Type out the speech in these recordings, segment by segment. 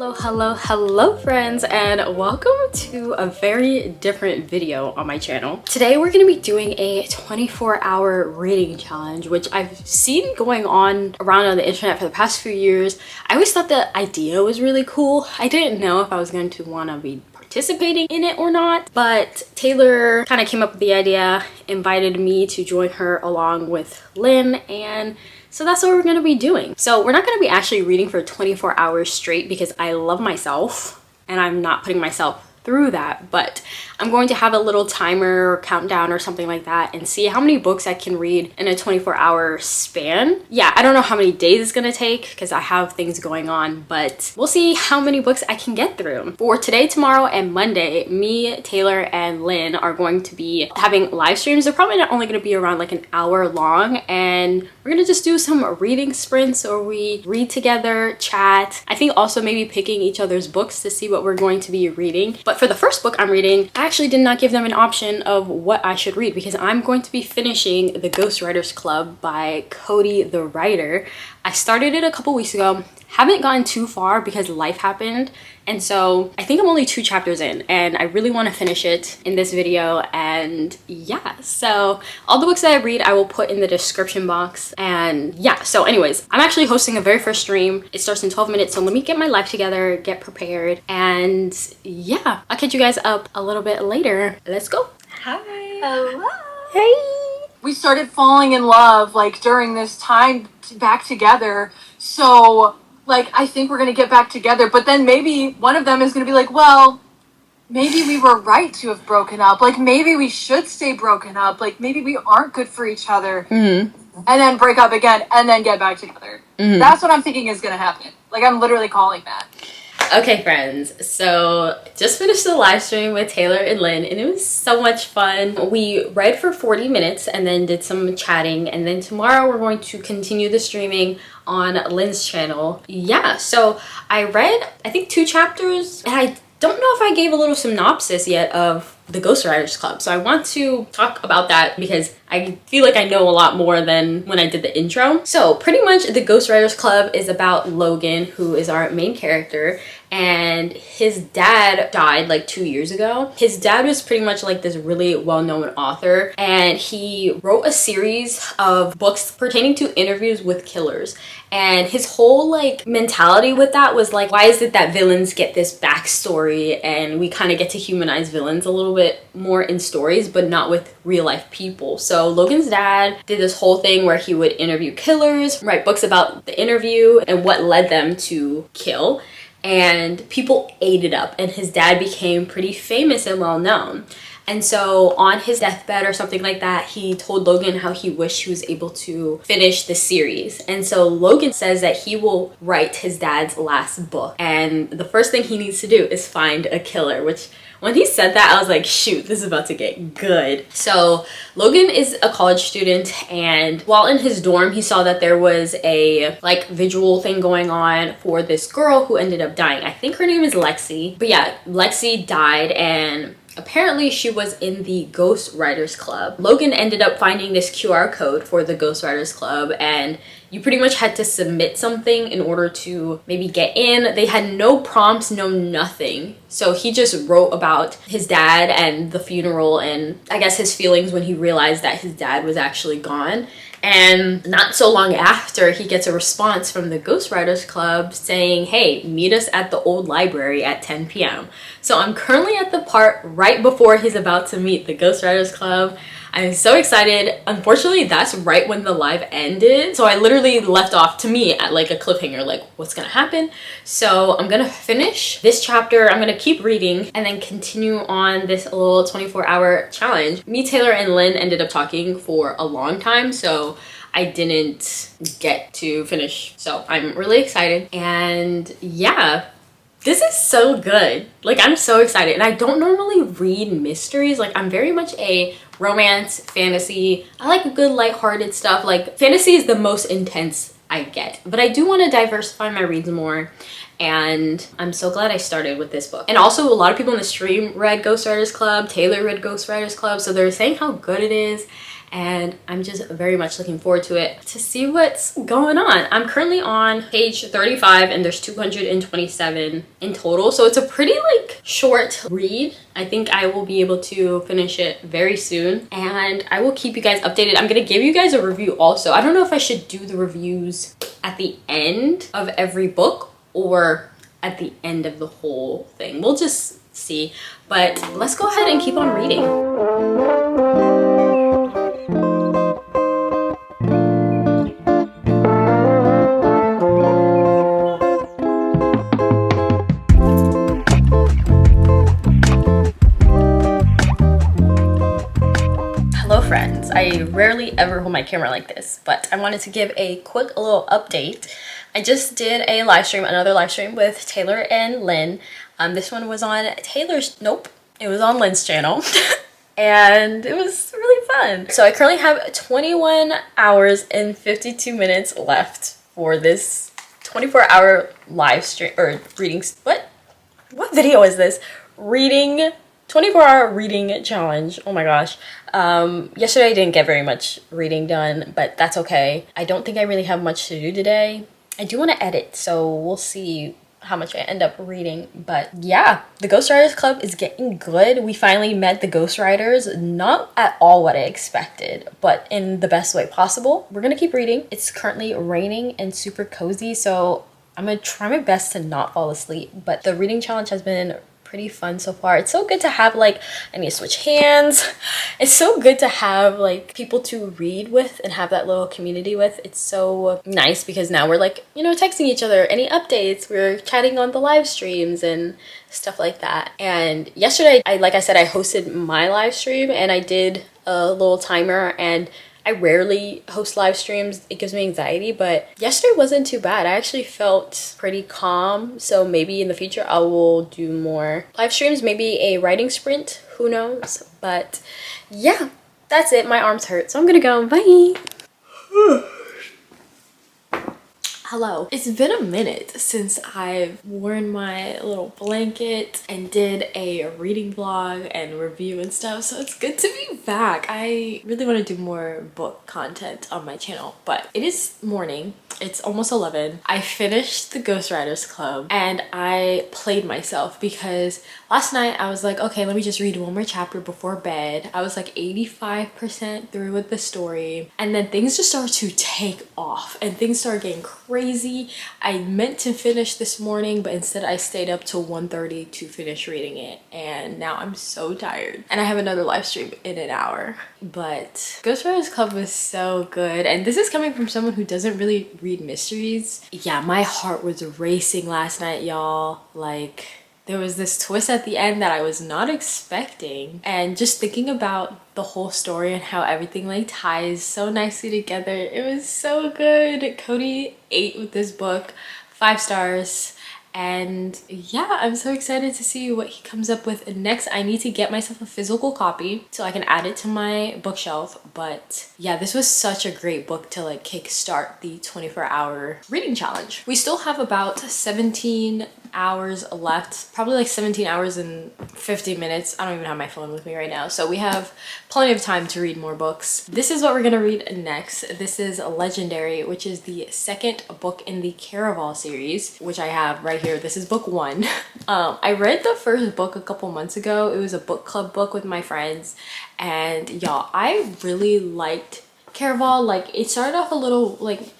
Hello friends, and welcome to a very different video on my channel. Today we're going to be doing a 24-hour reading challenge, which I've seen going on around on the internet for the past few years. I always thought the idea was really cool. I didn't know if I was going to want to be participating in it or not, but Taylor kind of came up with the idea, invited me to join her along with Lynn, and so that's what we're going to be doing. So we're not going to be actually reading for 24 hours straight because I love myself and I'm not putting myself through that, but I'm going to have a little timer or countdown or something like that and see how many books I can read in a 24-hour span. Yeah, I don't know how many days it's gonna take because I have things going on, but we'll see how many books I can get through. For today, tomorrow, and Monday, me, Taylor, and Lynn are going to be having live streams. They're probably not only gonna be around like an hour long, and we're gonna just do some reading sprints or we read together, chat. I think also maybe picking each other's books to see what we're going to be reading. But for the first book I'm reading, I actually did not give them an option of what I should read because I'm going to be finishing The Ghostwriters Club by Cody The Writer. I started it a couple weeks ago, haven't gotten too far because life happened, and so I think I'm only 2 chapters in and I really want to finish it in this video. And yeah, so all the books that I read I will put in the description box. And yeah, so anyways, I'm actually hosting a very first stream. It starts in 12 minutes, so let me get my life together, get prepared, and yeah, I'll catch you guys up a little bit later. Let's go. Hi. Hello. Hey. We started falling in love like during this time back together. So like I think we're gonna get back together, but then maybe one of them is gonna be like, well, maybe we were right to have broken up. Like maybe we should stay broken up. Like maybe we aren't good for each other. And then break up again and then get back together. That's what I'm thinking is gonna happen. Like I'm literally calling that. Okay friends, so just finished the live stream with Taylor and Lynn and it was so much fun. We read for 40 minutes and then did some chatting, and then tomorrow we're going to continue the streaming on Lynn's channel. Yeah, so I read I think 2 chapters and I don't know if I gave a little synopsis yet of the Ghostwriters Club, so I want to talk about that because I feel like I know a lot more than when I did the intro. So pretty much the Ghostwriters Club is about Logan, who is our main character, and his dad died like 2 years ago. His dad was pretty much like this really well-known author, and he wrote a series of books pertaining to interviews with killers. And his whole like mentality with that was like, why is it that villains get this backstory and we kind of get to humanize villains a little bit more in stories, but not with real life people? So Logan's dad did this whole thing where he would interview killers, write books about the interview and what led them to kill, and people ate it up, and his dad became pretty famous and well known. And so on his deathbed or something like that, he told Logan how he wished he was able to finish the series. And so Logan says that he will write his dad's last book, and the first thing he needs to do is find a killer, which when he said that, I was like, shoot, this is about to get good. So Logan is a college student, and while in his dorm, he saw that there was a like visual thing going on for this girl who ended up dying. I think her name is Lexi. But yeah, Lexi died, and apparently she was in the Ghostwriters Club. Logan ended up finding this QR code for the Ghostwriters Club, and you pretty much had to submit something in order to maybe get in. They had no prompts, no nothing. So he just wrote about his dad and the funeral and I guess his feelings when he realized that his dad was actually gone. And not so long after, he gets a response from the Ghostwriters Club saying, hey, meet us at the old library at 10 p.m. So I'm currently at the part right before he's about to meet the Ghostwriters Club. I'm so excited. Unfortunately, that's right when the live ended. So I literally left off, to me, at like a cliffhanger, like what's gonna happen? So I'm gonna finish this chapter. I'm gonna keep reading and then continue on this little 24-hour challenge. Me, Taylor, and Lynn ended up talking for a long time, so I didn't get to finish. So I'm really excited. And yeah, this is so good. Like, I'm so excited. And I don't normally read mysteries. Like, I'm very much a romance, fantasy. I like good lighthearted stuff. Like, fantasy is the most intense I get. But I do want to diversify my reads more. And I'm so glad I started with this book. And also, a lot of people in the stream read Ghostwriters Club. Taylor read Ghostwriters Club. So they're saying how good it is. and I'm just very much looking forward to it to see what's going on. I'm currently on page 35 and there's 227 in total, so it's a pretty like short read. I think I will be able to finish it very soon, and I will keep you guys updated. I'm gonna give you guys a review also. I don't know if I should do the reviews at the end of every book or at the end of the whole thing. We'll just see, but let's go ahead and keep on reading. Hello friends, I rarely ever hold my camera like this, but I wanted to give a quick little update. I just did a live stream, another live stream with Taylor and Lynn. This one was on Taylor's, nope, it was on Lynn's channel. And it was really fun. So I currently have 21 hours and 52 minutes left for this 24-hour live stream, or reading, what video is this? Reading 24-hour reading challenge. Oh my gosh. Yesterday I didn't get very much reading done, but that's okay. I don't think I really have much to do today. I do want to edit, so we'll see how much I end up reading. But yeah, the Ghostwriters Club is getting good. We finally met the ghostwriters. Not at all what I expected, but in the best way possible. We're gonna keep reading. It's currently raining and super cozy, so I'm gonna try my best to not fall asleep. But the reading challenge has been pretty fun so far. It's so good to have, like, I need to switch hands. It's so good to have like people to read with and have that little community with. It's so nice because now we're like, you know, texting each other any updates. We're chatting on the live streams and stuff like that. And yesterday, like I said, I hosted my live stream and I did a little timer, and I rarely host live streams. It gives me anxiety, but yesterday wasn't too bad. I actually felt pretty calm. So maybe in the future I will do more live streams, maybe a writing sprint, who knows? But yeah, that's it. My arms hurt, so I'm gonna go. Bye. Hello. It's been a minute since I've worn my little blanket and did a reading vlog and review and stuff, so it's good to be back. I really want to do more book content on my channel, but it is morning. It's almost 11. I finished the Ghostwriters Club and I played myself because last night I was like, okay, let me just read one more chapter before bed. I was like 85% through with the story, and then things just started to take off and things started getting crazy. I meant to finish this morning, but instead I stayed up till 1:30 to finish reading it, and now I'm so tired. And I have another live stream in an hour. But Ghostwriters Club was so good, and this is coming from someone who doesn't really read mysteries. Yeah, my heart was racing last night, y'all. Like, there was this twist at the end that I was not expecting, and just thinking about the whole story and how everything like ties so nicely together, it was so good. Cody ate with this book, 5 stars. And yeah, I'm so excited to see what he comes up with next. I need to get myself a physical copy so I can add it to my bookshelf. But yeah, this was such a great book to like kickstart the 24-hour reading challenge. We still have about 17 hours left, probably like 17 hours and 50 minutes. I don't even have my phone with me right now, so we have plenty of time to read more books. This is what we're gonna read next. This is Legendary, which is the second book in the Caraval series, which I have right here. This is book 1. I read the first book a couple months ago. It was a book club book with my friends, and y'all, I really liked Caraval. Like, it started off a little like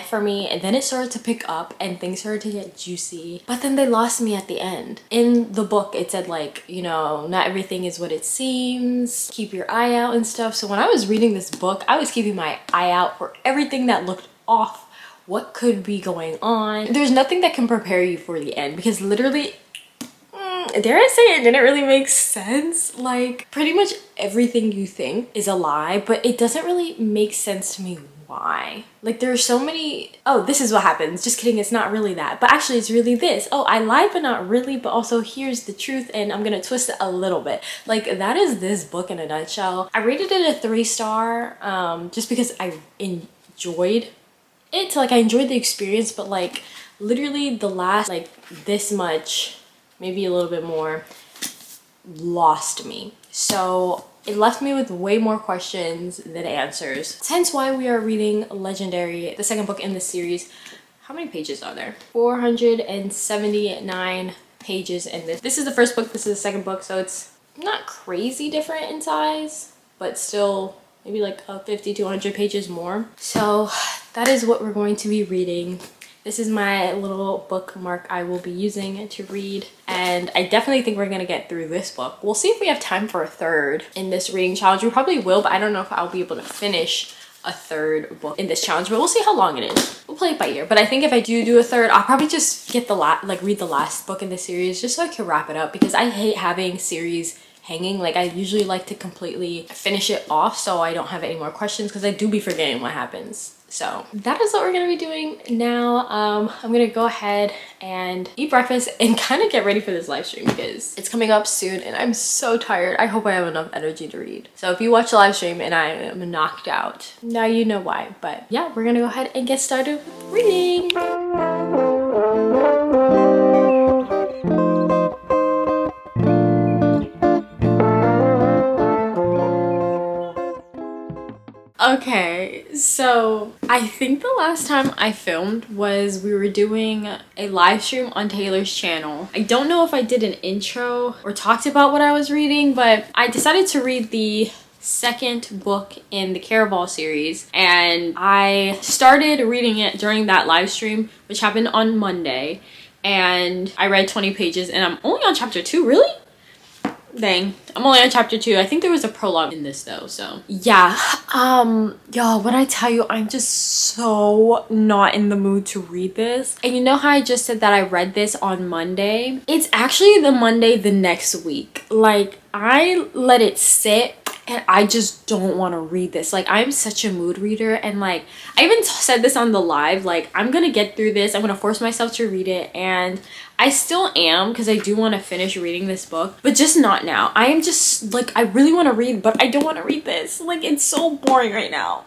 for me, and then it started to pick up and things started to get juicy, but then they lost me at the end. In the book it said, like, you know, not everything is what it seems, keep your eye out and stuff. So when I was reading this book, I was keeping my eye out for everything that looked off, what could be going on. There's nothing that can prepare you for the end, because literally, dare I say, it didn't really make sense. Like, pretty much everything you think is a lie, but it doesn't really make sense to me why. Like, there are so many, oh, this is what happens, just kidding, it's not really that, but actually it's really this. Oh, I lied but not really, but also here's the truth and I'm gonna twist it a little bit. Like, that is this book in a nutshell. I rated it a 3-star just because I enjoyed it. Like, I enjoyed the experience, but like literally the last like this much, maybe a little bit more, lost me. So it left me with way more questions than answers. Hence why we are reading Legendary, the second book in the series. How many pages are there? 479 pages in this. This is the first book, this is the second book, so it's not crazy different in size, but still maybe like 50 to 100 pages more. So that is what we're going to be reading. This is my little bookmark I will be using to read, and I definitely think we're gonna get through this book. We'll see if we have time for a third in this reading challenge. We probably will, but I don't know if I'll be able to finish a third book in this challenge, but we'll see how long it is. We'll play it by ear. But I think if I do a third, I'll probably just get read the last book in the series just so I can wrap it up, because I hate having series hanging. Like, I usually like to completely finish it off so I don't have any more questions, because I do be forgetting what happens. So that is what we're gonna be doing now. I'm gonna go ahead and eat breakfast and kind of get ready for this live stream because it's coming up soon and I'm so tired. I hope I have enough energy to read. So if you watch the live stream and I am knocked out, now you know why. But yeah, we're gonna go ahead and get started with reading. Okay, so I think the last time I filmed was we were doing a live stream on Taylor's channel. I don't know if I did an intro or talked about what I was reading, but I decided to read the second book in the Caraval series, and I started reading it during that live stream, which happened on Monday, and I read 20 pages and I'm only on chapter 2. Really? Dang, I'm only on chapter 2. I think there was a prologue in this though, so yeah. Y'all, when I tell you, I'm just so not in the mood to read this. And you know how I just said that I read this on Monday? It's actually the Monday the next week. Like, I let it sit and I just don't want to read this. Like, I'm such a mood reader, and like, I even said this on the live, like, I'm gonna get through this. I'm gonna force myself to read it, and I still am, because I do want to finish reading this book, but just not now. I am just like, I really want to read, but I don't want to read this. Like, it's so boring right now.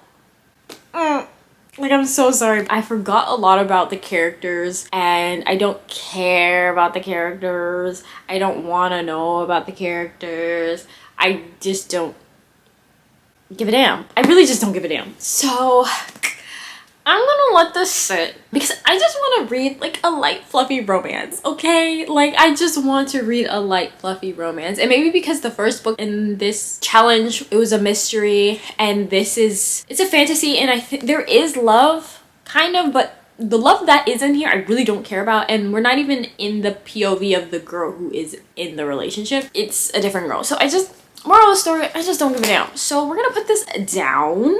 Like, I'm so sorry. I forgot a lot about the characters, and I don't care about the characters. I don't want to know about the characters. I just don't give a damn. I really just don't give a damn. So I'm gonna let this sit because I just want to read like a light fluffy romance, okay? Like, I just want to read a light fluffy romance. And maybe because the first book in this challenge, it was a mystery, and it's a fantasy, and I think there is love kind of, but the love that is in here I really don't care about, and we're not even in the POV of the girl who is in the relationship. It's a different girl. So moral of the story, I just don't give a damn. So we're gonna put this down.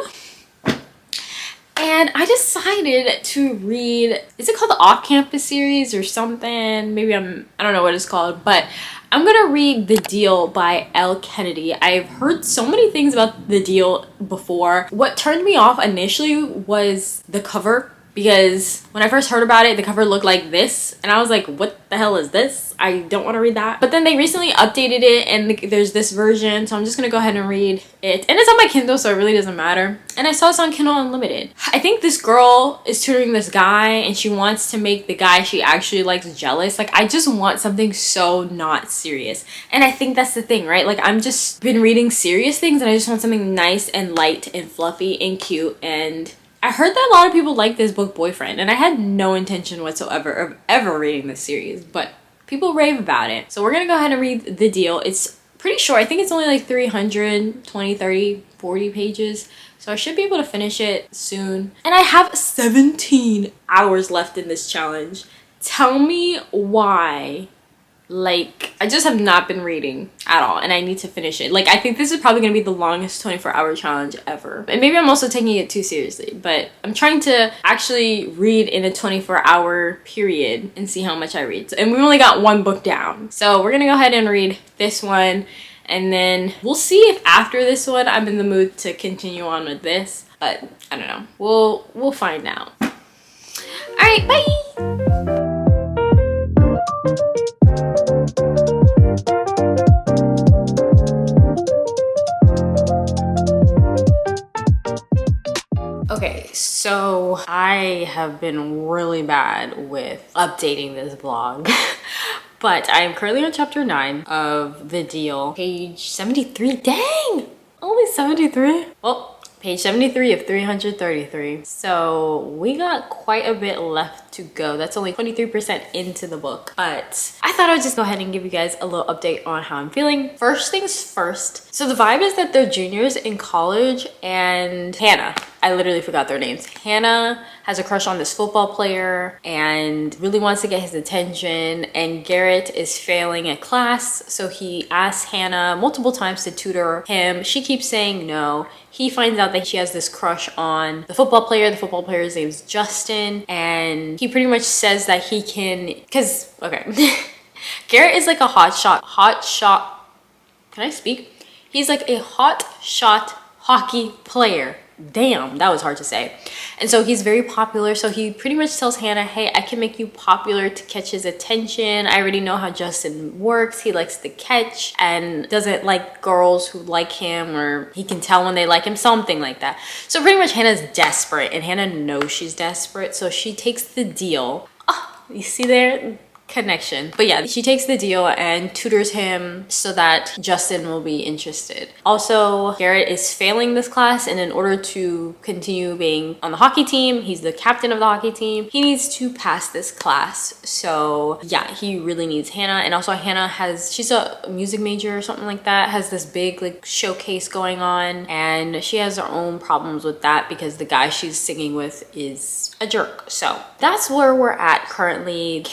And I decided to read, is it called the Off-Campus series or something? Maybe I don't know what it's called, but I'm gonna read The Deal by L. Kennedy. I've heard so many things about The Deal before. What turned me off initially was the cover, because when I first heard about it, the cover looked like this, and I was like, what the hell is this? I don't want to read that. But then they recently updated it, and there's this version, so I'm just gonna go ahead and read it. And it's on my Kindle, so it really doesn't matter. And I saw it's on Kindle Unlimited. I think this girl is tutoring this guy, and she wants to make the guy she actually likes jealous. Like, I just want something so not serious. And I think that's the thing, right? Like, I'm just been reading serious things, and I just want something nice and light and fluffy and cute. And I heard that a lot of people like this book, Boyfriend, and I had no intention whatsoever of ever reading this series, but people rave about it. So we're gonna go ahead and read The Deal. It's pretty short. I think it's only like 320, 30, 40 pages. So I should be able to finish it soon. And I have 17 hours left in this challenge. Tell me why. Like, I just have not been reading at all, and I need to finish it. Like, I think this is probably gonna be the longest 24-hour challenge ever. And maybe I'm also taking it too seriously, but I'm trying to actually read in a 24-hour period and see how much I read. And we only got one book down. So we're gonna go ahead and read this one, and then we'll see if after this one I'm in the mood to continue on with this. But I don't know. We'll find out. All right, bye! Okay, so I have been really bad with updating this vlog, but I am currently on chapter 9 of The Deal, page 73. Dang! Only 73? Well, page 73 of 333. So we got quite a bit left to go. That's only 23% into the book. But I thought I would just go ahead and give you guys a little update on how I'm feeling. First things first. So the vibe is that they're juniors in college, and Hannah, I literally forgot their names. Hannah has a crush on this football player and really wants to get his attention, and Garrett is failing at class, so he asks Hannah multiple times to tutor him. She keeps saying no. He finds out that she has this crush on the football player. The football player's name is Justin, and he pretty much says that he can, because, okay. Garrett is like a hot shot, can I speak? He's like a hot shot hockey player. Damn, that was hard to say. And so he's very popular, so he pretty much tells Hannah, hey, I can make you popular to catch his attention. I already know how Justin works. He likes to catch and doesn't like girls who like him, or he can tell when they like him, something like that. So pretty much Hannah's desperate, and Hannah knows she's desperate, so she takes the deal. Oh, you see there? Connection. But yeah, she takes the deal and tutors him so that Justin will be interested. Also, Garrett is failing this class, and in order to continue being on the hockey team, he's the captain of the hockey team, he needs to pass this class. So yeah, he really needs Hannah. And also Hannah she's a music major or something like that, has this big like showcase going on, and she has her own problems with that because the guy she's singing with is a jerk. So that's where we're at currently.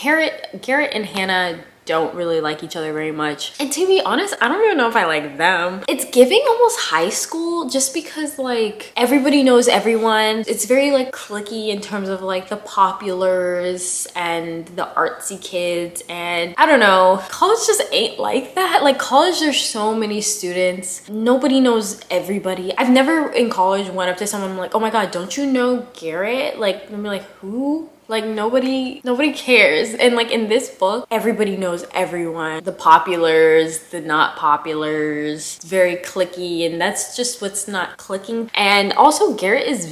Garrett and Hannah don't really like each other very much, and to be honest, I don't even know if I like them. It's giving almost high school, just because like everybody knows everyone. It's very like cliquey in terms of like the populars and the artsy kids, and I don't know, college just ain't like that. Like college, there's so many students, nobody knows everybody. I've never in college went up to someone like, oh my god, don't you know Garrett? Like, and be like, who? Like nobody cares. And like in this book, everybody knows everyone. The populars, the not populars. It's very cliquey, and that's just what's not clicking. And also Garrett is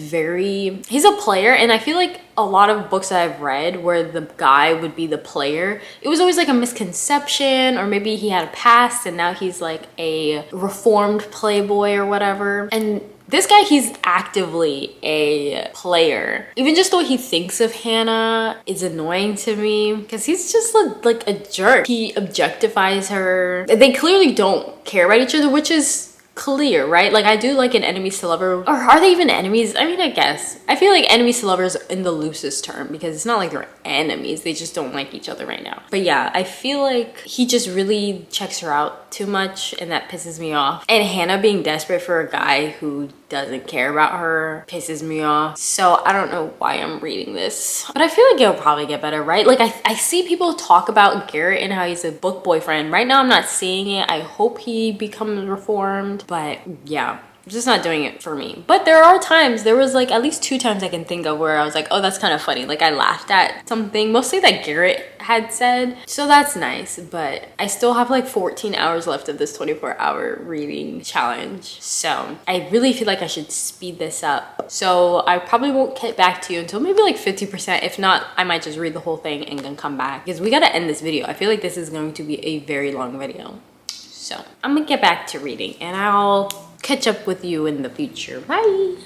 he's a player, and I feel like a lot of books that I've read where the guy would be the player, it was always like a misconception, or maybe he had a past and now he's like a reformed playboy or whatever. And this guy, he's actively a player. Even just the way he thinks of Hannah is annoying to me, because he's just like a jerk. He objectifies her. They clearly don't care about each other, which is clear, right? Like, I do like an enemies to lover, or are they even enemies? I mean, I guess I feel like enemies to lovers in the loosest term, because it's not like they're enemies, they just don't like each other right now. But yeah, I feel like he just really checks her out too much, and that pisses me off. And Hannah being desperate for a guy who doesn't care about her pisses me off. So I don't know why I'm reading this, but I feel like it'll probably get better, right? Like I see people talk about Garrett and how he's a book boyfriend. Right now I'm not seeing it. I hope he becomes reformed, but yeah, just not doing it for me. But there are times, there was like at least 2 times I can think of where I was like, oh, that's kind of funny. Like I laughed at something, mostly that Garrett had said. So that's nice, but I still have like 14 hours left of this 24-hour reading challenge. So I really feel like I should speed this up. So I probably won't get back to you until maybe like 50%. If not, I might just read the whole thing and then come back, because we gotta end this video. I feel like this is going to be a very long video. So I'm gonna get back to reading, and I'll catch up with you in the future. Bye.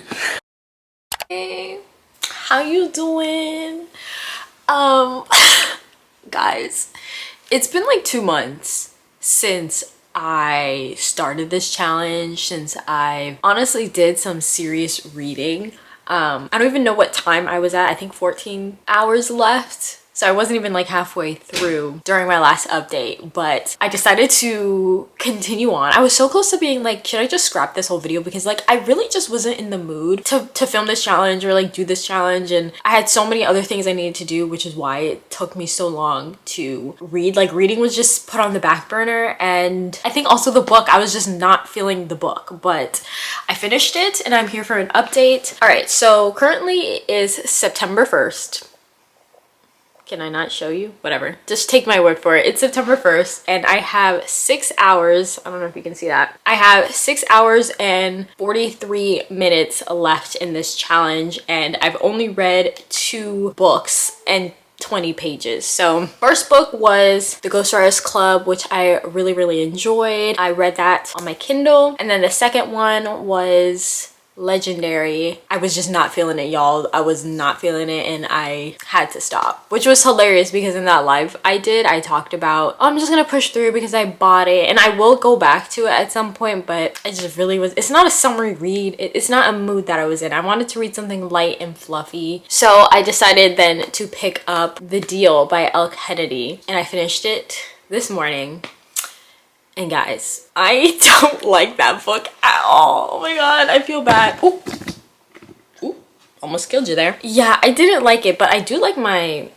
Hey, how you doing? Guys, it's been like 2 months since I started this challenge, since I honestly did some serious reading. I don't even know what time I was at. I think 14 hours left. So I wasn't even like halfway through during my last update, but I decided to continue on. I was so close to being like, should I just scrap this whole video? Because like, I really just wasn't in the mood to film this challenge or like do this challenge. And I had so many other things I needed to do, which is why it took me so long to read. Like reading was just put on the back burner. And I think also the book, I was just not feeling the book, but I finished it and I'm here for an update. All right, so currently is September 1st. Can I not show you? Whatever. Just take my word for it. It's September 1st and I have 6 hours. I don't know if you can see that. I have 6 hours and 43 minutes left in this challenge, and I've only read 2 books and 20 pages. So first book was The Ghostwriters Club, which I really enjoyed. I read that on my Kindle. And then the second one was Legendary. I was just not feeling it, y'all. I was not feeling it, and I had to stop, which was hilarious because in that live I talked about, oh, I'm just gonna push through because I bought it, and I will go back to it at some point, but I just really was, it's not a summary read. It's not a mood that I was in. I wanted to read something light and fluffy, so I decided then to pick up The Deal by Elle Kennedy, and I finished it this morning. And guys, I don't like that book at all. Oh my god, I feel bad. Ooh, almost killed you there. Yeah, I didn't like it, but I do like my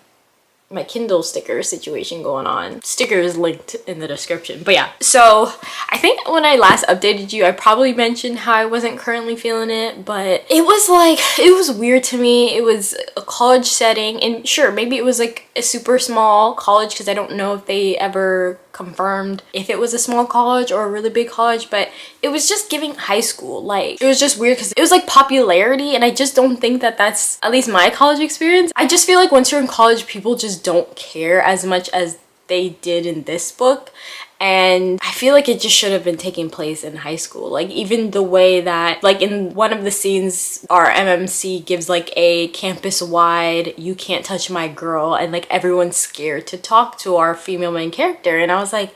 Kindle sticker situation going on. Sticker is linked in the description. But yeah, so I think when I last updated you, I probably mentioned how I wasn't currently feeling it, but it was like, it was weird to me. It was a college setting, and sure, maybe it was like a super small college because I don't know if they ever confirmed if it was a small college or a really big college, but it was just giving high school. Like, it was just weird because it was like popularity, and I just don't think that that's at least my college experience. I just feel like once you're in college, people just don't care as much as they did in this book, and I feel like it just should have been taking place in high school. Like, even the way that, like, in one of the scenes, our MMC gives like a campus-wide "you can't touch my girl," and like everyone's scared to talk to our female main character, and I was like,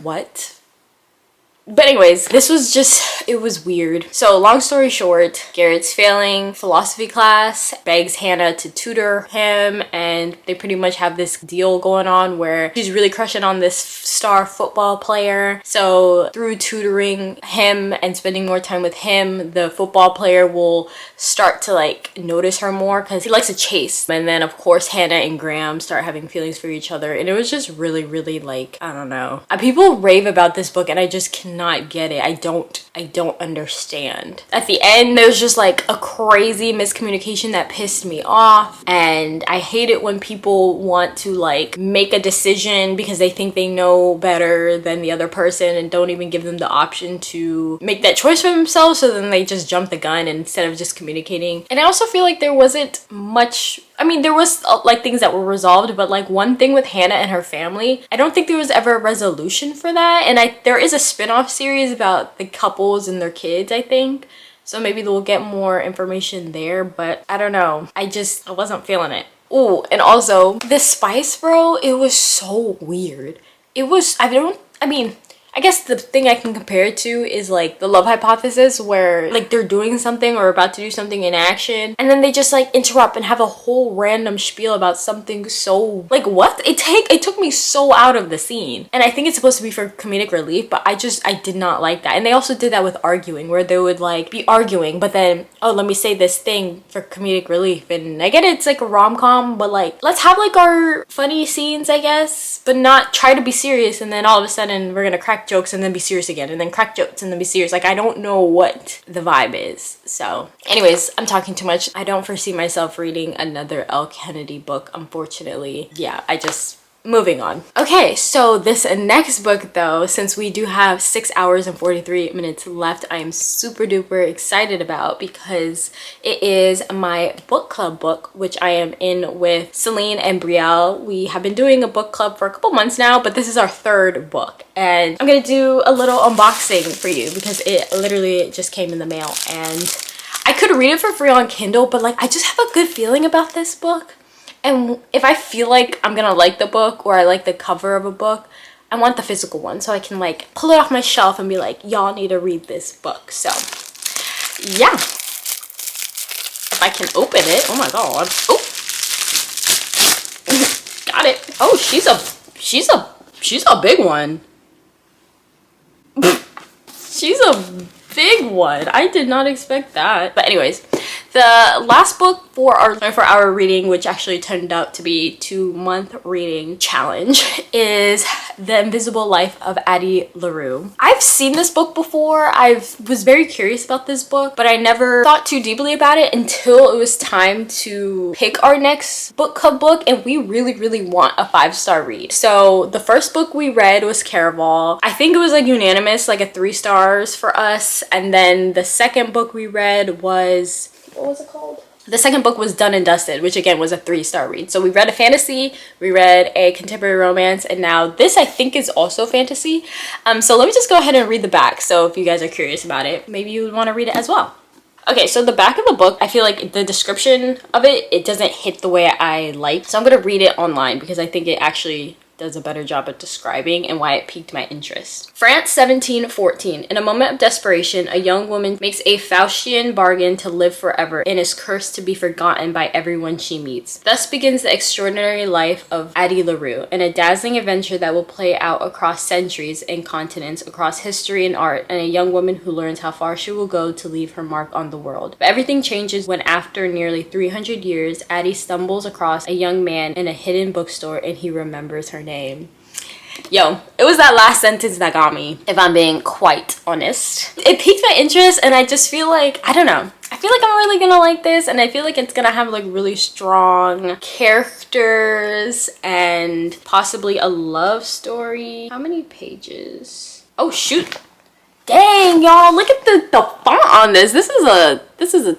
what? But anyways, this was just, it was weird. So long story short, Garrett's failing philosophy class, begs Hannah to tutor him, and they pretty much have this deal going on where she's really crushing on this star football player. So through tutoring him and spending more time with him, the football player will start to like notice her more because he likes to chase. And then of course Hannah and Graham start having feelings for each other, and it was just really like, I don't know. People rave about this book and I just cannot get it. I don't understand. At the end, there's just like a crazy miscommunication that pissed me off, and I hate it when people want to like make a decision because they think they know better than the other person and don't even give them the option to make that choice for themselves, so then they just jump the gun instead of just communicating. And I also feel like there wasn't much, I mean, there was like things that were resolved, but like one thing with Hannah and her family, I don't think there was ever a resolution for that. And there is a spin-off series about the couples and their kids, I think. So maybe we'll get more information there, but I don't know. I wasn't feeling it. Ooh, and also the spice, bro, it was so weird. It was, I mean, I guess the thing I can compare it to is like The Love Hypothesis, where like they're doing something or about to do something in action, and then they just like interrupt and have a whole random spiel about something so like, what? It took me so out of the scene. And I think it's supposed to be for comedic relief, but I did not like that. And they also did that with arguing, where they would like be arguing, but then, oh, let me say this thing for comedic relief. And I get it, it's like a rom-com, but like, let's have like our funny scenes, I guess, but not try to be serious, and then all of a sudden we're gonna crack jokes and then be serious again, and then crack jokes and then be serious. Like, I don't know what the vibe is. So anyways, I'm talking too much. I don't foresee myself reading another Elle Kennedy book, unfortunately. Yeah, moving on. Okay, so this next book though, since we do have 6 hours and 43 minutes left, I am super duper excited about, because it is my book club book, which I am in with Celine and Brielle. We have been doing a book club for a couple months now, but this is our third book, and I'm gonna do a little unboxing for you because it literally just came in the mail, and I could read it for free on Kindle, but like, I just have a good feeling about this book. And if I feel like I'm gonna like the book, or I like the cover of a book, I want the physical one so I can like pull it off my shelf and be like, y'all need to read this book. So yeah, if I can open it. Oh my god. Oh, got it. Oh, she's a big one. She's a big one. I did not expect that. But anyways, the last book for our reading, which actually turned out to be 2-month reading challenge, is The Invisible Life of Addie LaRue. I've seen this book before. I was very curious about this book, but I never thought too deeply about it until it was time to pick our next book club book, and we really want a 5-star read. So the first book we read was Caraval. I think it was like unanimous, like a 3 stars for us. And then the second book we read was, what was it called? The second book was Done and Dusted, which again was a 3-star read. So we read a fantasy, we read a contemporary romance, and now this I think is also fantasy. So let me just go ahead and read the back. So if you guys are curious about it, maybe you would want to read it as well. Okay, so the back of the book, I feel like the description of it doesn't hit the way I like. So I'm going to read it online because I think it actually does a better job of describing and why it piqued my interest. France 1714. In a moment of desperation, a young woman makes a Faustian bargain to live forever and is cursed to be forgotten by everyone she meets. Thus begins the extraordinary life of Addie LaRue, and a dazzling adventure that will play out across centuries and continents, across history and art, and a young woman who learns how far she will go to leave her mark on the world. But everything changes when, after nearly 300 years, Addie stumbles across a young man in a hidden bookstore and he remembers her name. Yo, it was that last sentence that got me, if I'm being quite honest. It piqued my interest, and I just feel like, I don't know, I feel like I'm really gonna like this, and I feel like it's gonna have like really strong characters and possibly a love story. How many pages? Oh shoot, dang, y'all, look at the font on this. This is a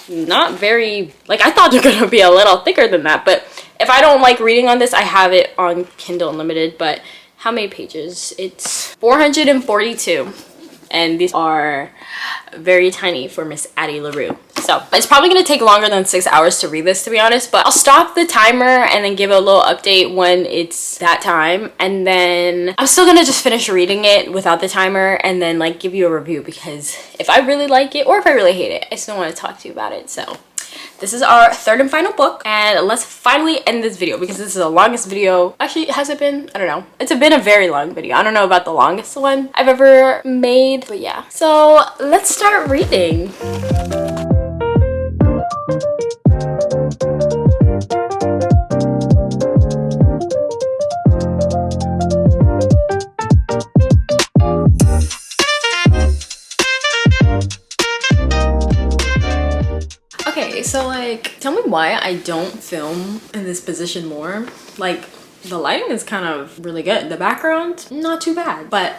not very, like, I thought they're gonna be a little thicker than that, but if I don't like reading on this, I have it on Kindle Unlimited. But how many pages? It's 442, and these are very tiny for Miss Addie LaRue. So it's probably gonna take longer than 6 hours to read this, to be honest, but I'll stop the timer and then give a little update when it's that time, and then I'm still gonna just finish reading it without the timer and then like give you a review, because if I really like it or if I really hate it, I still want to talk to you about it. So this is our third and final book, and let's finally end this video because this is the longest video. Actually, has it been? I don't know. It's been a very long video. I don't know about the longest one I've ever made, but yeah. So let's start reading. So like, tell me why I don't film in this position more. Like, the lighting is kind of really good. The background, not too bad, but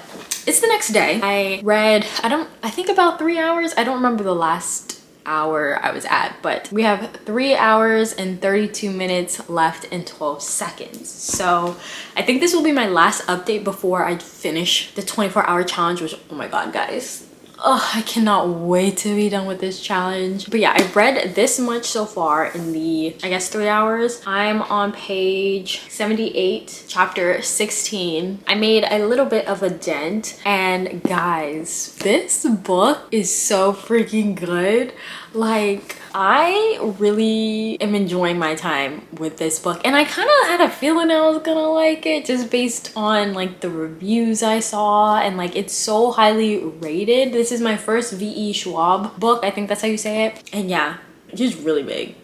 it's the next day. I read, I think about 3 hours. I don't remember the last hour I was at, but we have 3 hours and 32 minutes left and 12 seconds. So I think this will be my last update before I finish the 24-hour challenge, which, oh my God, guys. Oh, I cannot wait to be done with this challenge. But yeah, I've read this much so far in the, I guess, 3 hours. I'm on page 78, chapter 16. I made a little bit of a dent, and guys, this book is so freaking good. Like, I really am enjoying my time with this book, and I kind of had a feeling I was gonna like it just based on like the reviews I saw, and like it's so highly rated. This is my first V.E. Schwab book, I think that's how you say it, and yeah, she's really big.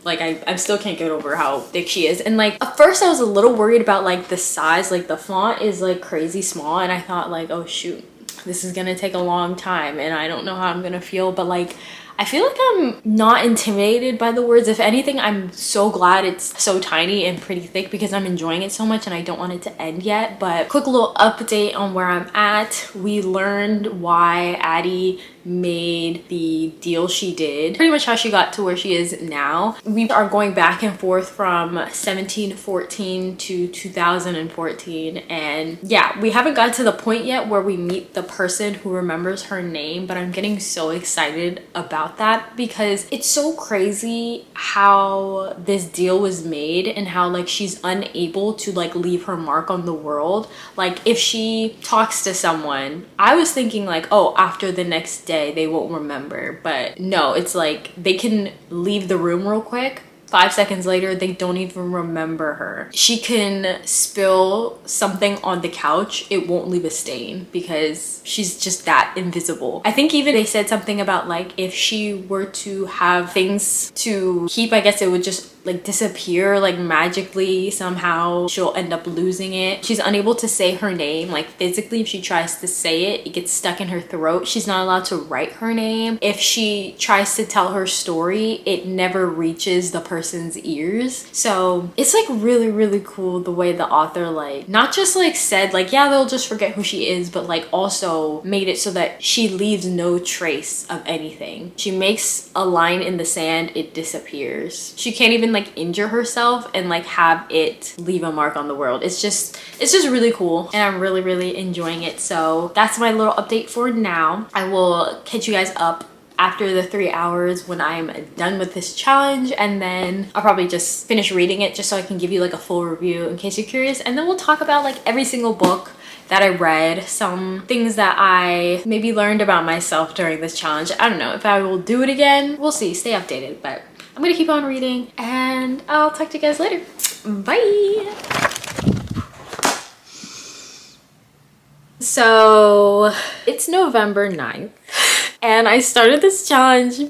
Like, I still can't get over how thick she is. And like, at first I was a little worried about like the size, like the font is like crazy small, and I thought like, oh shoot, this is gonna take a long time and I don't know how I'm gonna feel, but like, I feel like I'm not intimidated by the words. If anything, I'm so glad it's so tiny and pretty thick because I'm enjoying it so much and I don't want it to end yet. But quick little update on where I'm at. We learned why Addie made the deal she did, pretty much how she got to where she is now. We are going back and forth from 1714 to 2014, and yeah, we haven't got to the point yet where we meet the person who remembers her name, but I'm getting so excited about that because it's so crazy how this deal was made and how like she's unable to like leave her mark on the world. Like, if she talks to someone, I was thinking like, oh, after the next day they won't remember, but no, it's like they can leave the room real quick, 5 seconds later they don't even remember her. She can spill something on the couch, it won't leave a stain because she's just that invisible. I think even they said something about like if she were to have things to keep, I guess it would just like disappear, like magically somehow she'll end up losing it. She's unable to say her name, like physically if she tries to say it, it gets stuck in her throat. She's not allowed to write her name. If she tries to tell her story, it never reaches the person's ears. So it's like really, really cool the way the author like not just like said like, yeah, they'll just forget who she is, but like also made it so that she leaves no trace of anything. She makes a line in the sand, it disappears. She can't even like injure herself and like have it leave a mark on the world. It's just really cool, and I'm really enjoying it. So that's my little update for now. I will catch you guys up after the 3 hours when I'm done with this challenge, and then I'll probably just finish reading it just so I can give you like a full review in case you're curious, and then we'll talk about like every single book that I read, some things that I maybe learned about myself during this challenge. I don't know if I will do it again. We'll see. Stay updated, but I'm gonna keep on reading, and I'll talk to you guys later. Bye. So it's November 9th. And I started this challenge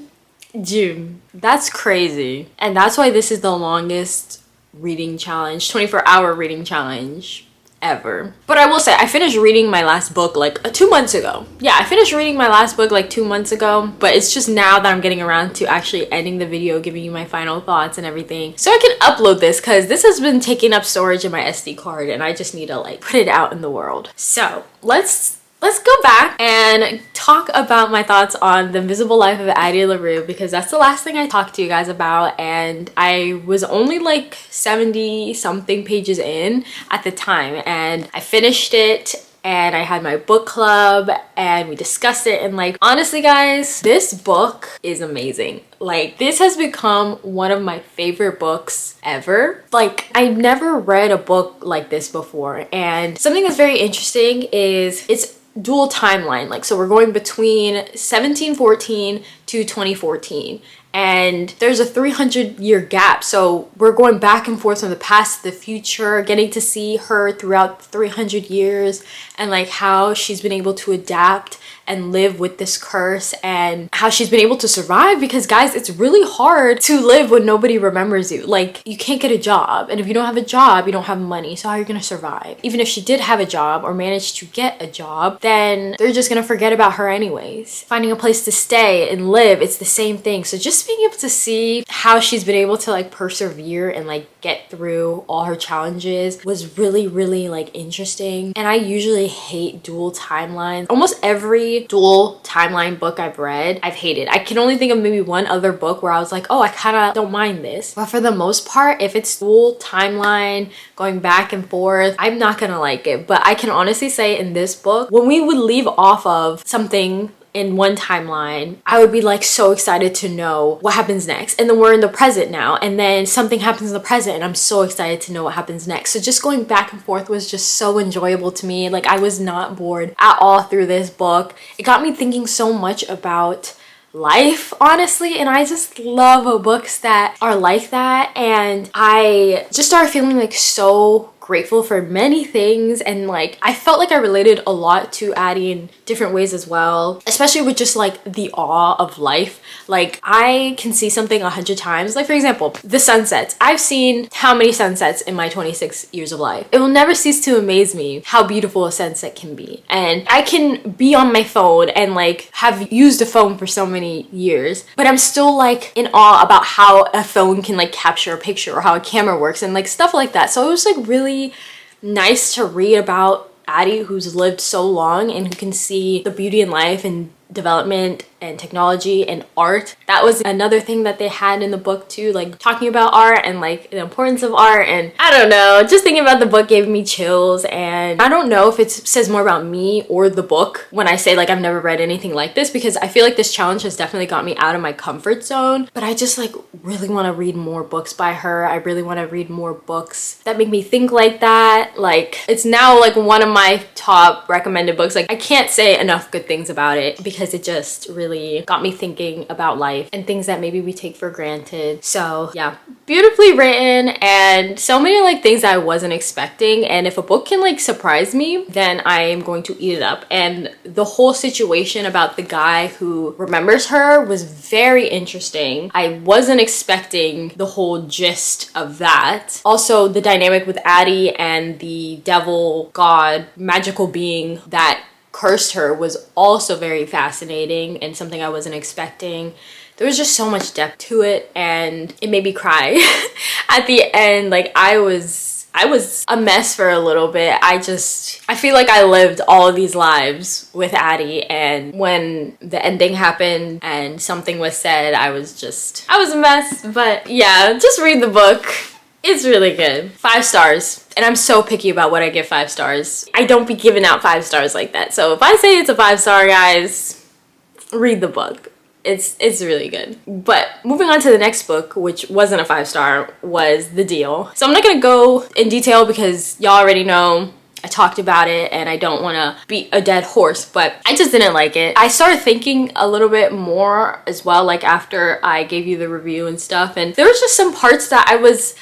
June. That's crazy. And that's why this is the longest reading challenge, 24-hour reading challenge ever. But I will say, I finished reading my last book like 2 months ago. Yeah, I finished reading my last book like 2 months ago, but it's just now that I'm getting around to actually ending the video, giving you my final thoughts and everything, so I can upload this, because this has been taking up storage in my SD card and I just need to like put it out in the world. So let's go back and talk about my thoughts on The Invisible Life of Addie LaRue, because that's the last thing I talked to you guys about, and I was only like 70 something pages in at the time, and I finished it and I had my book club and we discussed it, and like honestly guys, this book is amazing. Like this has become one of my favorite books ever. Like I've never read a book like this before, and something that's very interesting is it's dual timeline. Like, so we're going between 1714 to 2014, and there's a 300-year gap, so we're going back and forth from the past to the future, getting to see her throughout 300 years and like how she's been able to adapt and live with this curse, and how she's been able to survive, because guys, it's really hard to live when nobody remembers you. Like you can't get a job, and if you don't have a job, you don't have money, so how are you gonna survive? Even if she did have a job or managed to get a job, then they're just gonna forget about her anyways. Finding a place to stay and live, it's the same thing. So just being able to see how she's been able to like persevere and like get through all her challenges was really like interesting. And I usually hate dual timelines. Almost every dual timeline book I've read, I've hated. I can only think of maybe one other book where I was like, oh, I kind of don't mind this. But for the most part, if it's dual timeline going back and forth, I'm not gonna like it. But I can honestly say in this book, when we would leave off of something in one timeline, I would be like so excited to know what happens next, and then we're in the present now, and then something happens in the present and I'm so excited to know what happens next. So just going back and forth was just so enjoyable to me. Like I was not bored at all through this book. It got me thinking so much about life, honestly, and I just love books that are like that. And I just started feeling like so grateful for many things, and like I felt like I related a lot to Addie in different ways as well, especially with just like the awe of life. Like I can see something 100 times. Like for example, the sunsets. I've seen how many sunsets in my 26 years of life. It will never cease to amaze me how beautiful a sunset can be. And I can be on my phone and like have used a phone for so many years, but I'm still like in awe about how a phone can like capture a picture, or how a camera works, and like stuff like that. So it was like really nice to read about Addie, who's lived so long and who can see the beauty in life and development and technology and art. That was another thing that they had in the book too, like talking about art and like the importance of art. And I don't know, just thinking about the book gave me chills. And I don't know if it says more about me or the book when I say like I've never read anything like this, because I feel like this challenge has definitely got me out of my comfort zone. But I just like really want to read more books by her. I really want to read more books that make me think like that. Like it's now like one of my top recommended books. Like I can't say enough good things about it, because it just really got me thinking about life and things that maybe we take for granted. So yeah, beautifully written, and so many like things that I wasn't expecting. And if a book can like surprise me, then I am going to eat it up. And the whole situation about the guy who remembers her was very interesting. I wasn't expecting the whole gist of that. Also, the dynamic with Addie and the devil god magical being that cursed her was also very fascinating and something I wasn't expecting. There was just so much depth to it, and it made me cry at the end. Like I was I was a mess for a little bit. I feel like I lived all of these lives with Addie, and when the ending happened and something was said, I was a mess. But yeah, just read the book. It's really good. 5 stars. And I'm so picky about what I give 5 stars. I don't be giving out 5 stars like that. So if I say it's a 5-star, guys, read the book. It's really good. But moving on to the next book, which wasn't a 5-star, was The Deal. So I'm not gonna go in detail because y'all already know I talked about it and I don't want to beat a dead horse, but I just didn't like it. I started thinking a little bit more as well, like after I gave you the review and stuff, and there was just some parts that I was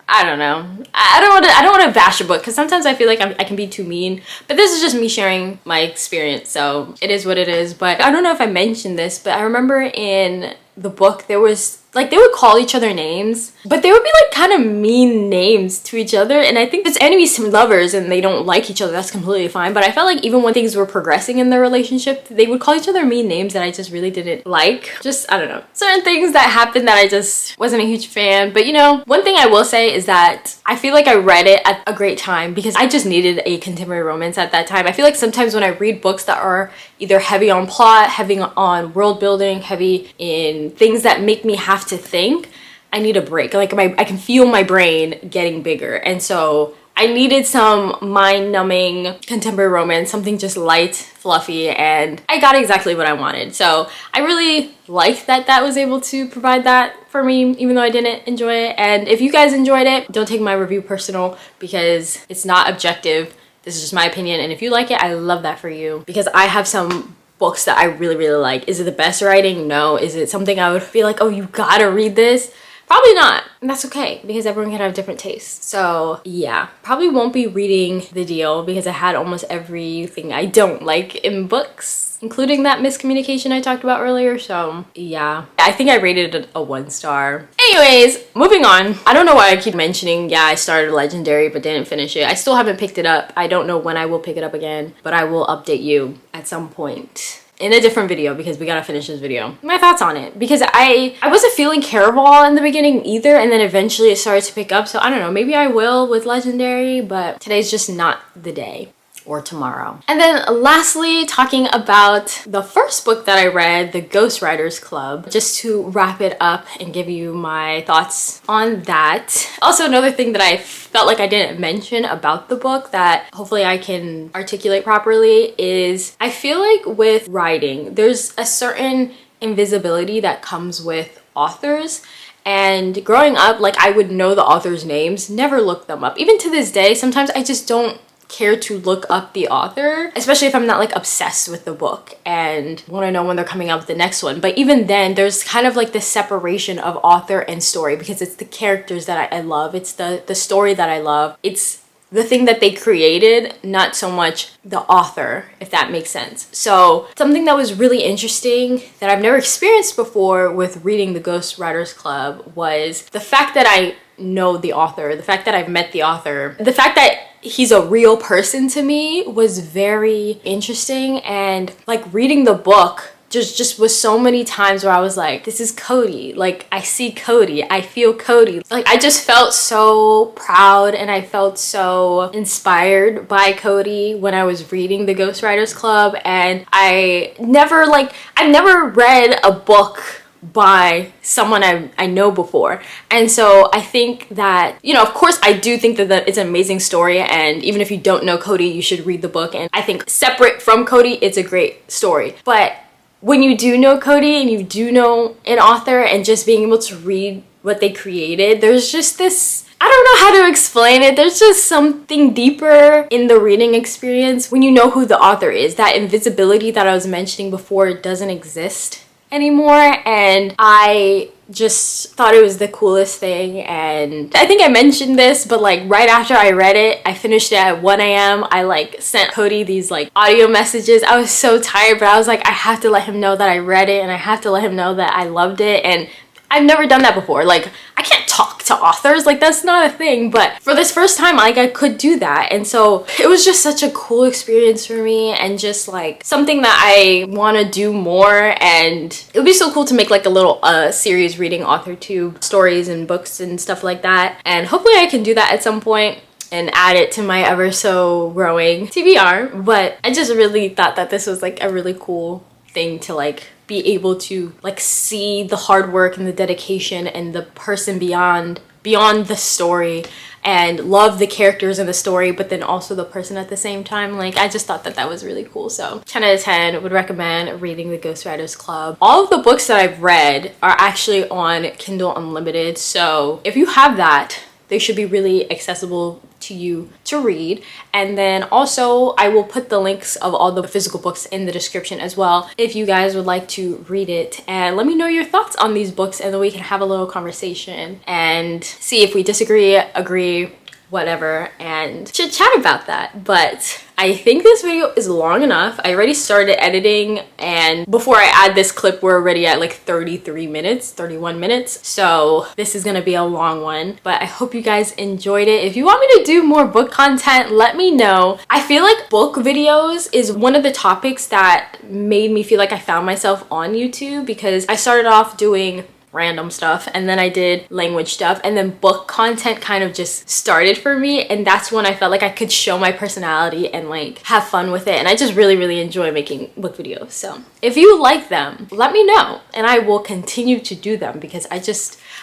I don't know. I don't want to bash a book because sometimes I feel like I can be too mean. But this is just me sharing my experience, so it is what it is. But I don't know if I mentioned this, but I remember in the book there was like they would call each other names, but they would be like kind of mean names to each other. And I think it's enemies to lovers and they don't like each other, that's completely fine. But I felt like even when things were progressing in their relationship, they would call each other mean names that I just really didn't like. Just, I don't know. Certain things that happened that I just wasn't a huge fan. But you know, one thing I will say is that I feel like I read it at a great time because I just needed a contemporary romance at that time. I feel like sometimes when I read books that are either heavy on plot, heavy on world building, heavy in things that make me have to think, I need a break. Like I can feel my brain getting bigger, and so I needed some mind-numbing contemporary romance, something just light, fluffy, and I got exactly what I wanted. So I really liked that that was able to provide that for me, even though I didn't enjoy it. And if you guys enjoyed it, don't take my review personal because it's not objective. This is just my opinion, and if you like it, I love that for you because I have some books that I really, really like. Is it the best writing? No. Is it something I would feel like, oh, you gotta read this? Probably not. And that's okay because everyone can have different tastes. So yeah, probably won't be reading The Deal because I had almost everything I don't like in books, including that miscommunication I talked about earlier. So yeah, I think I rated it a 1 star. Anyways, moving on. I don't know why I keep mentioning, yeah, I started Legendary but didn't finish it. I still haven't picked it up. I don't know when I will pick it up again, but I will update you at some point in a different video because we gotta finish this video. My thoughts on it, because I wasn't feeling Caraval in the beginning either, and then eventually it started to pick up. So I don't know, maybe I will with Legendary, but today's just not the day. Or tomorrow. And then lastly, talking about the first book that I read, The Ghostwriters Club, just to wrap it up and give you my thoughts on that. Also, another thing that I felt like I didn't mention about the book that hopefully I can articulate properly is I feel like with writing, there's a certain invisibility that comes with authors. And growing up, like I would know the authors' names, never look them up. Even to this day, sometimes I just don't care to look up the author, especially if I'm not like obsessed with the book and want to know when they're coming out with the next one. But even then, there's kind of like this separation of author and story because it's the characters that I love. It's the story that I love. It's the thing that they created, not so much the author, if that makes sense. So something that was really interesting that I've never experienced before with reading The Ghostwriters Club was the fact that I know the author, the fact that I've met the author, the fact that he's a real person to me was very interesting. And like reading the book just was so many times where I was like, this is Cody. Like I see Cody, I feel Cody. Like I just felt so proud and I felt so inspired by Cody when I was reading The Ghostwriters Club. And I've never read a book by someone I know before. And so I think that, you know, of course I do think that it's an amazing story, and even if you don't know Cody, you should read the book. And I think separate from Cody, it's a great story. But when you do know Cody and you do know an author and just being able to read what they created, there's just this, I don't know how to explain it. There's just something deeper in the reading experience when you know who the author is. That invisibility that I was mentioning before doesn't exist anymore, and I just thought it was the coolest thing. And I think I mentioned this, but like right after I read it, I finished it at 1 a.m. I like sent Cody these like audio messages. I was so tired, but I was like, I have to let him know that I read it and I have to let him know that I loved it. And I've never done that before. Like I can't talk to authors. Like, that's not a thing, but for this first time, like, I could do that. And so it was just such a cool experience for me, and just like something that I want to do more. And it would be so cool to make like a little series reading authortube stories and books and stuff like that, and hopefully I can do that at some point and add it to my ever so growing TBR. But I just really thought that this was like a really cool thing to like be able to like see the hard work and the dedication and the person beyond the story, and love the characters in the story, but then also the person at the same time. Like, I just thought that that was really cool. So 10 out of 10 would recommend reading the Ghostwriters Club. All of the books that I've read are actually on Kindle Unlimited, so if you have that, they should be really accessible to you to read. And then also I will put the links of all the physical books in the description as well, if you guys would like to read it. And let me know your thoughts on these books, and then we can have a little conversation and see if we disagree, agree, whatever, and chit chat about that. But I think this video is long enough. I already started editing, and before I add this clip, we're already at like 31 minutes. So this is gonna be a long one, but I hope you guys enjoyed it. If you want me to do more book content, let me know. I feel like book videos is one of the topics that made me feel like I found myself on YouTube, because I started off doing random stuff, and then I did language stuff, and then book content kind of just started for me, and that's when I felt like I could show my personality and like have fun with it. And I just really enjoy making book videos. So if you like them, let me know, and I will continue to do them, because I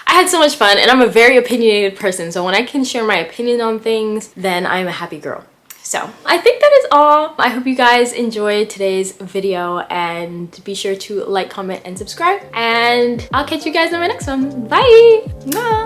had so much fun, and I'm a very opinionated person, so when I can share my opinion on things, then I'm a happy girl. So I think that is all. I hope you guys enjoyed today's video, and be sure to like, comment, and subscribe, and I'll catch you guys in my next one. Bye! Mwah!